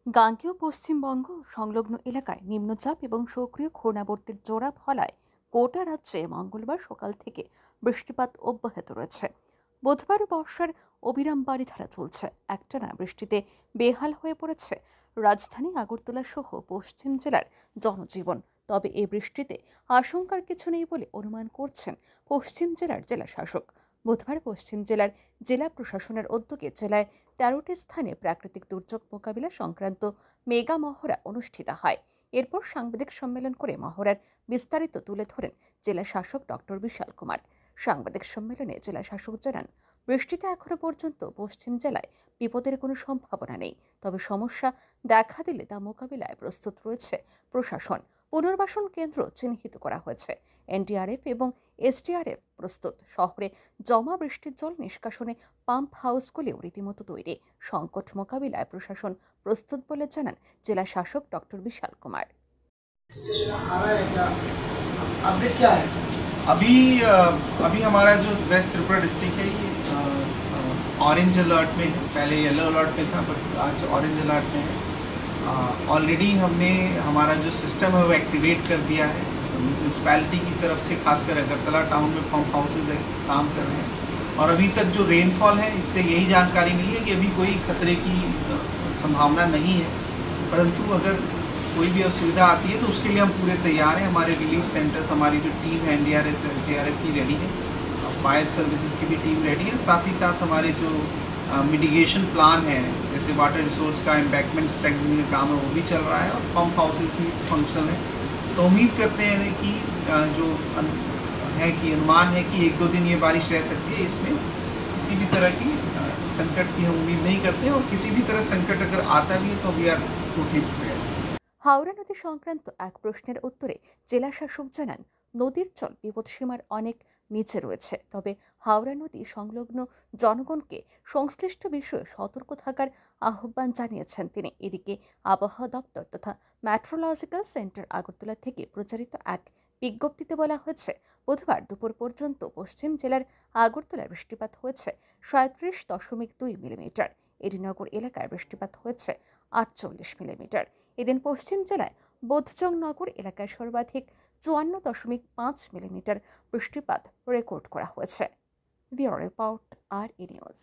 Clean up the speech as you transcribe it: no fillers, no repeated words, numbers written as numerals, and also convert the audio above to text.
গাঙ্গেয় পশ্চিমবঙ্গ সংলগ্ন এলাকায় নিম্নচাপ এবং সক্রিয় ঘূর্ণাবর্তের জোড়া ফলায় গোটা রাজ্যে মঙ্গলবার সকাল থেকে বৃষ্টিপাত অব্যাহত রয়েছে। বুধবার বর্ষার অবিরাম বারিধারা চলছে। একটানা বৃষ্টিতে বেহাল হয়ে পড়েছে রাজধানী আগরতলা সহ পশ্চিম জেলার জনজীবন। তবে এই বৃষ্টিতে আশঙ্কার কিছু নেই বলে অনুমান করছেন পশ্চিম জেলার জেলা শাসক। বুধবার পশ্চিম জেলার জেলা প্রশাসনের উদ্যোগে জেলায় ১৩টি স্থানে প্রাকৃতিক দুর্যোগ মোকাবিলা সংক্রান্ত মেগা মহড়া অনুষ্ঠিত হয়। এরপর সাংবাদিক সম্মেলন করে মহড়ার বিস্তারিত তুলে ধরেন জেলা শাসক ডক্টর বিশাল কুমার। সাংবাদিক সম্মেলনে জেলা শাসক জানান, বৃষ্টিতে এখনো পর্যন্ত পশ্চিম জেলায় বিপদের কোনো সম্ভাবনা নেই। তবে সমস্যা দেখা দিলে তা মোকাবিলায় প্রস্তুত রয়েছে প্রশাসন। পুনর্বাসন কেন্দ্র চিহ্নিত করা হয়েছে। এনডিআরএফ এবং এসডিআরএফ প্রস্তুত। শহরে জমা বৃষ্টির জল নিষ্কাশনে পাম্প হাউসগুলিও রীতিমতো তৈরি। সংকট মোকাবিলায় প্রশাসন প্রস্তুত বলে জানান জেলা শাসক ডক্টর বিশাল কুমার। अपडेट क्या है? अभी अभी हमारा जो वेस्ट त्रिपुरा डिस्ट्रिक्ट है ये ऑरेंज अलर्ट में है। पहले येलो अलर्ट में था बट आज ऑरेंज अलर्ट में है। ऑलरेडी हमने हमारा जो सिस्टम है वो एक्टिवेट कर दिया है। म्यूनसिपैलिटी की तरफ से खासकर अगरतला टाउन में पंप हाउसेज काम कर रहे हैं और अभी तक जो रेनफॉल है इससे यही जानकारी मिली है कि अभी कोई खतरे की संभावना नहीं है, परंतु अगर कोई भी असुविधा आती है तो उसके लिए हम पूरे तैयार हैं। हमारे रिलीफ सेंटर्स, हमारी जो टीम है एनडीआरएफ एसडीआरएफ की रेडी है, फायर सर्विसेज की भी टीम रेडी है। साथ ही साथ हमारे जो मिटिगेशन प्लान है, जैसे वाटर रिसोर्स का एम्बैंकमेंट स्ट्रेंथनिंग का काम है वो भी चल रहा है और पंप हाउसेज भी फंक्शनल है। तो उम्मीद करते हैं कि जो है कि अनुमान है कि 1-2 दिन ये बारिश रह सकती है। इसमें किसी भी तरह की संकट की हम उम्मीद नहीं करते हैं और किसी भी तरह संकट अगर आता भी है तो we are totally prepared. Howrah নদী সংক্রান্ত এক প্রশ্নের উত্তরে জেলা শাসক জানান, নদীর জল বিপদসীমার অনেক নিচে রয়েছে। তবে হাওড়া নদী সংলগ্ন জনগণকে সংশ্লিষ্ট বিষয়ে সতর্ক থাকার আহ্বান জানিয়েছেন তিনি। এদিকে আবহাওয়া দপ্তর তথা মেট্রোলজিক্যাল সেন্টার আগরতলা থেকে প্রচারিত এক বিজ্ঞপ্তিতে বলা হয়েছে, বুধবার দুপুর পর্যন্ত পশ্চিম জেলার আগরতলায় বৃষ্টিপাত হয়েছে 37.2 মিলিমিটার। এডিনগর এলাকায় বৃষ্টিপাত হয়েছে 48 মিলিমিটার। এদিন পশ্চিম জেলায় বোধজং নগর এলাকায় সর্বাধিক 54.5 মিলিমিটার বৃষ্টিপাত রেকর্ড করা হয়েছে। ব্যুরো রিপোর্ট, আর ই নিউজ।